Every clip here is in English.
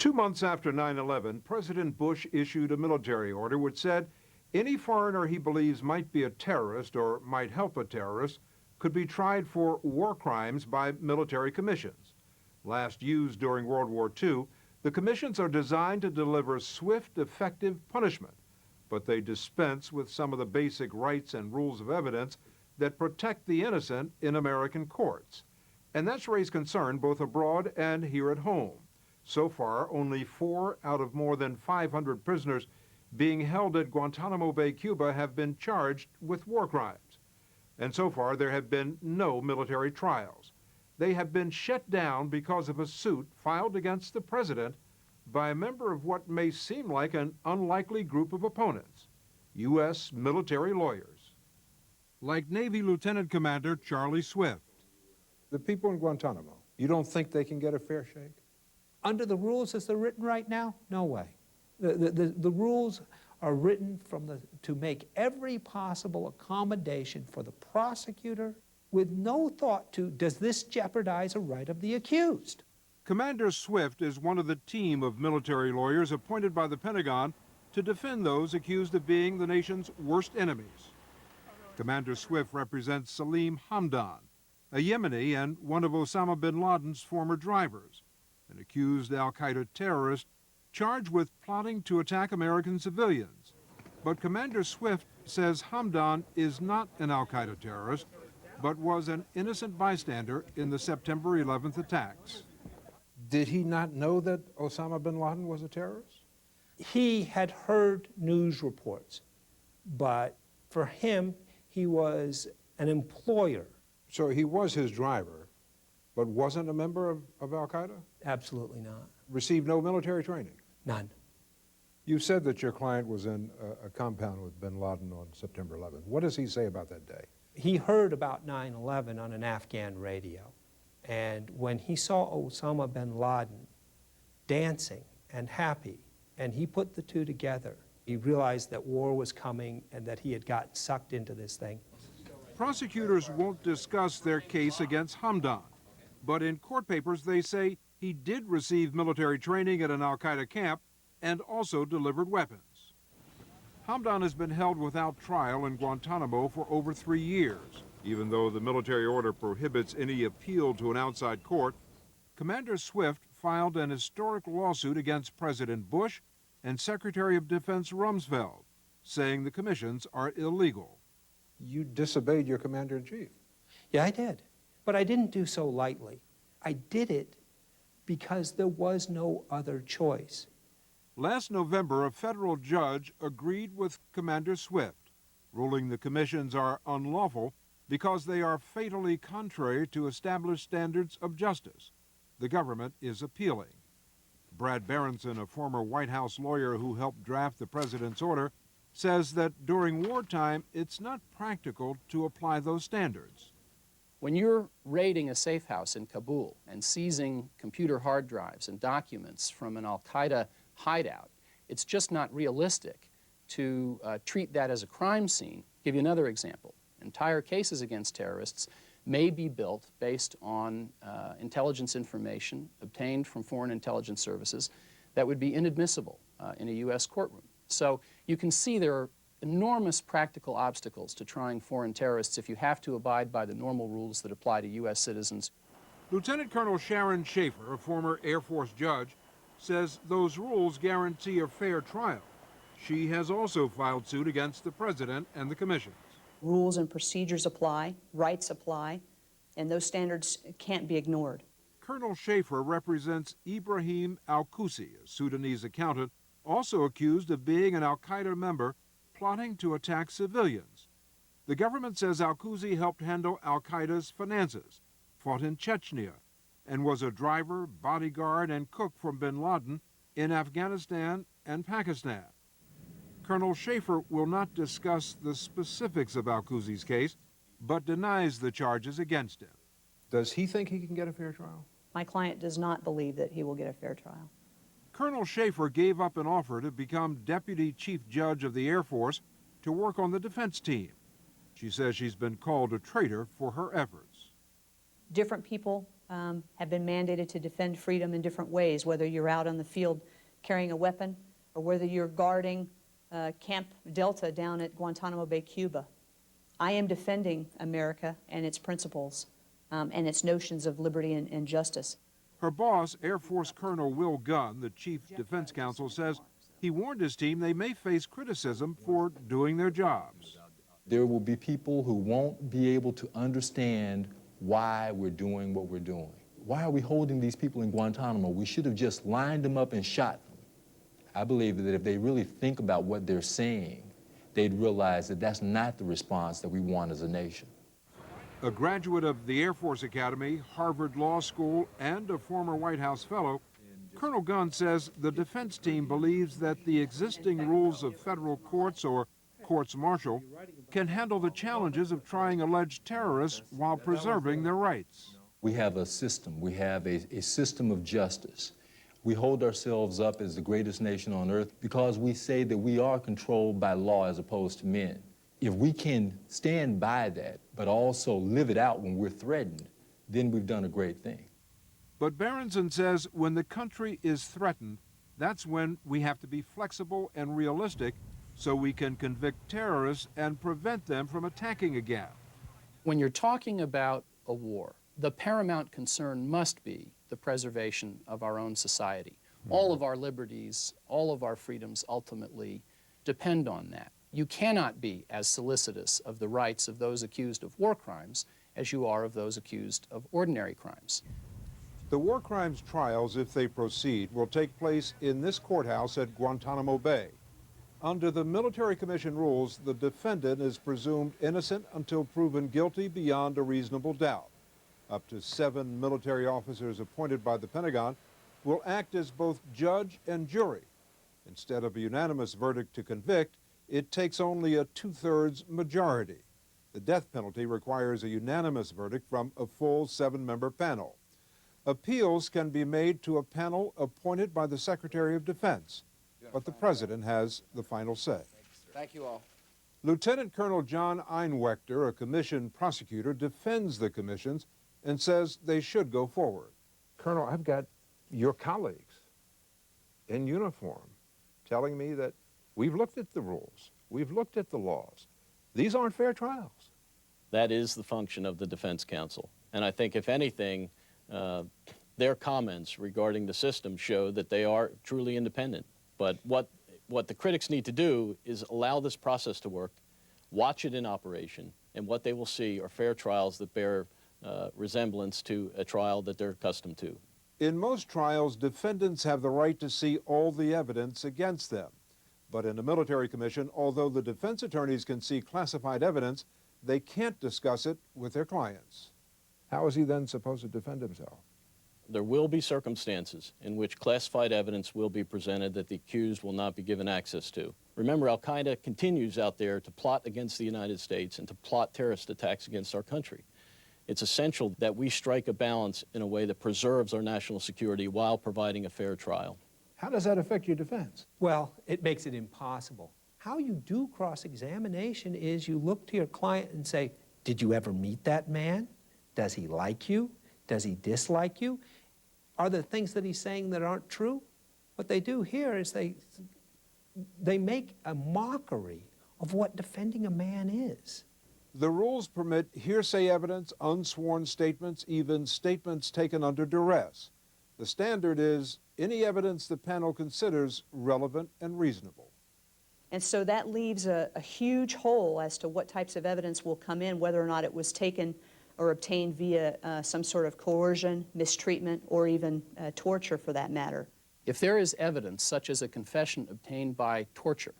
2 months after 9/11, President Bush issued a military order which said any foreigner he believes might be a terrorist or might help a terrorist could be tried for war crimes by military commissions. Last used during World War II, the commissions are designed to deliver swift, effective punishment, but they dispense with some of the basic rights and rules of evidence that protect the innocent in American courts. And that's raised concern both abroad and here at home. So far, only 4 out of more than 500 prisoners being held at Guantanamo Bay, Cuba, have been charged with war crimes. And so far, there have been no military trials. They have been shut down because of a suit filed against the president by a member of what may seem like an unlikely group of opponents, U.S. military lawyers. Like Navy Lieutenant Commander Charlie Swift. The people in Guantanamo, you don't think they can get a fair shake? Under the rules as they're written right now, no way. The rules are written to make every possible accommodation for the prosecutor with no thought to, does this jeopardize a right of the accused? Commander Swift is one of the team of military lawyers appointed by the Pentagon to defend those accused of being the nation's worst enemies. Commander Swift represents Salim Hamdan, a Yemeni and one of Osama bin Laden's former drivers, an accused al-Qaeda terrorist charged with plotting to attack American civilians. But Commander Swift says Hamdan is not an al-Qaeda terrorist, but was an innocent bystander in the September 11th attacks. Did he not know that Osama bin Laden was a terrorist? He had heard news reports, but for him, he was an employer. So he was his driver, but wasn't a member of al-Qaeda? Absolutely not. Received no military training? None. You said that your client was in a compound with bin Laden on September 11th. What does he say about that day? He heard about 9/11 on an Afghan radio. And when he saw Osama bin Laden dancing and happy, and he put the two together, he realized that war was coming and that he had gotten sucked into this thing. Prosecutors won't discuss their case against Hamdan, but in court papers they say he did receive military training at an al-Qaeda camp and also delivered weapons. Hamdan has been held without trial in Guantanamo for over 3 years. Even though the military order prohibits any appeal to an outside court, Commander Swift filed an historic lawsuit against President Bush and Secretary of Defense Rumsfeld, saying the commissions are illegal. You disobeyed your commander-in-chief. Yeah, I did. But I didn't do so lightly. I did it because there was no other choice. Last November, a federal judge agreed with Commander Swift, ruling the commissions are unlawful because they are fatally contrary to established standards of justice. The government is appealing. Brad Berenson, a former White House lawyer who helped draft the president's order, says that during wartime, it's not practical to apply those standards. When you're raiding a safe house in Kabul and seizing computer hard drives and documents from an al-Qaeda hideout, it's just not realistic to treat that as a crime scene. I'll give you another example. Entire cases against terrorists may be built based on intelligence information obtained from foreign intelligence services that would be inadmissible in a U.S. courtroom. So you can see there are enormous practical obstacles to trying foreign terrorists if you have to abide by the normal rules that apply to U.S. citizens. Lieutenant Colonel Sharon Schaefer, a former Air Force judge, says those rules guarantee a fair trial. She has also filed suit against the president and the commissions. Rules and procedures apply, rights apply, and those can't be ignored. Colonel Schaefer represents Ibrahim Al-Qusi, a Sudanese accountant, also accused of being an al-Qaeda member plotting to attack civilians. The government says Al-Qusi helped handle al-Qaeda's finances, fought in Chechnya, and was a driver, bodyguard, and cook from bin Laden in Afghanistan and Pakistan. Colonel Schaefer will not discuss the specifics of Al-Qusi's case, but denies the charges against him. Does he think he can get a fair trial? My client does not believe that he will get a fair trial. Colonel Schaefer gave up an offer to become Deputy Chief Judge of the Air Force to work on the defense team. She says she's been called a traitor for her efforts. Different people have been mandated to defend freedom in different ways, whether you're out on the field carrying a weapon or whether you're guarding Camp Delta down at Guantanamo Bay, Cuba. I am defending America and its principles and its notions of liberty and justice. Her boss, Air Force Colonel Will Gunn, the Chief Defense Counsel, says he warned his team they may face criticism for doing their jobs. There will be people who won't be able to understand why we're doing what we're doing. Why are we holding these people in Guantanamo? We should have just lined them up and shot them. I believe that if they really think about what they're saying, they'd realize that that's not the response that we want as a nation. A graduate of the Air Force Academy, Harvard Law School, and a former White House fellow, Colonel Gunn says the defense team believes that the existing rules of federal courts or courts-martial can handle the challenges of trying alleged terrorists while preserving their rights. We have a system. We have a system of justice. We hold ourselves up as the greatest nation on earth because we say that we are controlled by law as opposed to men. If we can stand by that, but also live it out when we're threatened, then we've done a great thing. But Berenson says when the country is threatened, that's when we have to be flexible and realistic so we can convict terrorists and prevent them from attacking again. When you're talking about a war, the paramount concern must be the preservation of our own society. All of our liberties, all of our freedoms ultimately depend on that. You cannot be as solicitous of the rights of those accused of war crimes as you are of those accused of ordinary crimes. The war crimes trials, if they proceed, will take place in this courthouse at Guantanamo Bay. Under the Military Commission rules, the defendant is presumed innocent until proven guilty beyond a reasonable doubt. Up to 7 military officers appointed by the Pentagon will act as both judge and jury. Instead of a unanimous verdict to convict, it takes only a 2/3 majority. The death penalty requires a unanimous verdict from a full 7-member panel. Appeals can be made to a panel appointed by the Secretary of Defense, but the President has the final say. Thank you all. Lieutenant Colonel John Einwechter, a commissioned prosecutor, defends the commissions and says they should go forward. Colonel, I've got your colleagues in uniform telling me that we've looked at the rules, we've looked at the laws. These aren't fair trials. That is the function of the defense counsel. And I think, if anything, their comments regarding the system show that they are truly independent. But what the critics need to do is allow this process to work, watch it in operation, and what they will see are fair trials that bear resemblance to a trial that they're accustomed to. In most trials, defendants have the right to see all the evidence against them. But in a military commission, although the defense attorneys can see classified evidence, they can't discuss it with their clients. How is he then supposed to defend himself? There will be circumstances in which classified evidence will be presented that the accused will not be given access to. Remember, Al-Qaeda continues out there to plot against the United States and to plot terrorist attacks against our country. It's essential that we strike a balance in a way that preserves our national security while providing a fair trial. How does that affect your defense? Well, it makes it impossible. How you do cross-examination is you look to your client and say, did you ever meet that man? Does he like you? Does he dislike you? Are there things that he's saying that aren't true? What they do here is they make a mockery of what defending a man is. The rules permit hearsay evidence, unsworn statements, even statements taken under duress. The standard is any evidence the panel considers relevant and reasonable. And so that leaves a huge hole as to what types of evidence will come in, whether or not it was taken or obtained via some sort of coercion, mistreatment, or even torture for that matter. If there is evidence, such as a confession obtained by torture,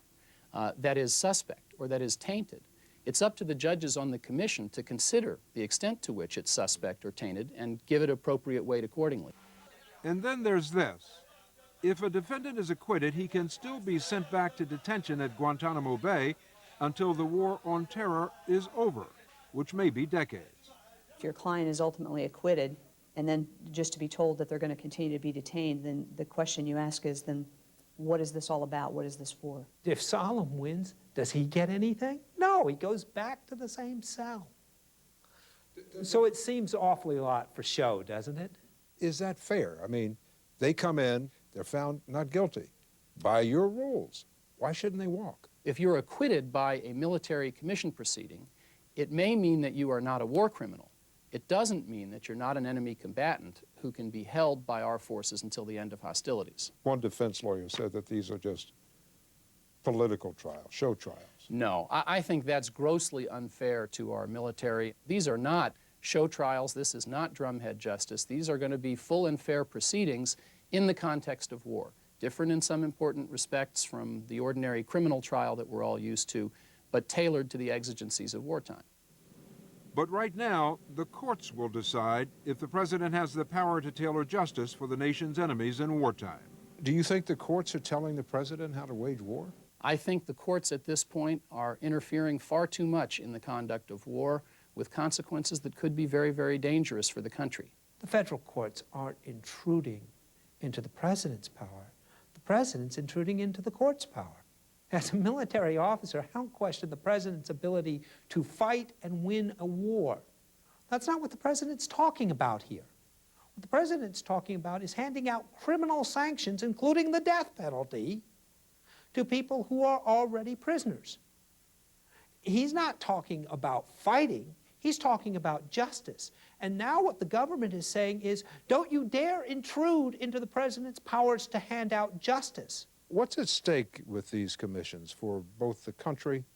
that is suspect or that is tainted, it's up to the judges on the commission to consider the extent to which it's suspect or tainted and give it appropriate weight accordingly. And then there's this. If a defendant is acquitted, he can still be sent back to detention at Guantanamo Bay until the war on terror is over, which may be decades. If your client is ultimately acquitted, and then just to be told that they're going to continue to be detained, then the question you ask is, then what is this all about? What is this for? If Solemn wins, does he get anything? No, he goes back to the same cell. So it seems awfully a lot for show, doesn't it? Is that fair? I mean, they come in, they're found not guilty by your rules. Why shouldn't they walk? If you're acquitted by a military commission proceeding, it may mean that you are not a war criminal. It doesn't mean that you're not an enemy combatant who can be held by our forces until the end of hostilities. One defense lawyer said that these are just political trials, show trials. No, I think that's grossly unfair to our military. These are not show trials. This is not drumhead justice. These are going to be full and fair proceedings in the context of war. Different in some important respects from the ordinary criminal trial that we're all used to, but tailored to the exigencies of wartime. But right now, the courts will decide if the president has the power to tailor justice for the nation's enemies in wartime. Do you think the courts are telling the president how to wage war? I think the courts at this point are interfering far too much in the conduct of war with consequences that could be very, very dangerous for the country. The federal courts aren't intruding into the president's power. The president's intruding into the court's power. As a military officer, I don't question the president's ability to fight and win a war. That's not what the president's talking about here. What the president's talking about is handing out criminal sanctions, including the death penalty, to people who are already prisoners. He's not talking about fighting. He's talking about justice. And now what the government is saying is, don't you dare intrude into the president's powers to hand out justice. What's at stake with these commissions for both the country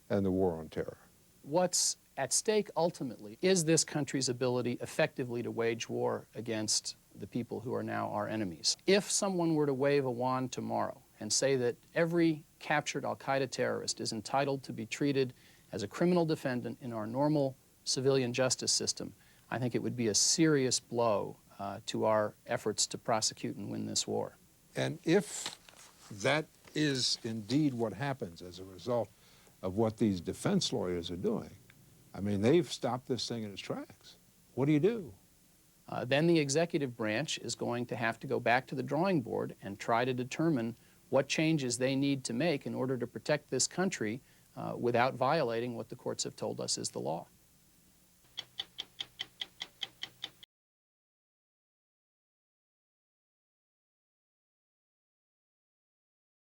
and the war on terror? What's at stake ultimately is this country's ability effectively to wage war against the people who are now our enemies. If someone were to wave a wand tomorrow and say that every captured al-Qaeda terrorist is entitled to be treated as a criminal defendant in our normal civilian justice system, I think it would be a serious blow to our efforts to prosecute and win this war. And if that is indeed what happens as a result of what these defense lawyers are doing, I mean, they've stopped this thing in its tracks. What do you do? Then the executive branch is going to have to go back to the drawing board and try to determine what changes they need to make in order to protect this country without violating what the courts have told us is the law.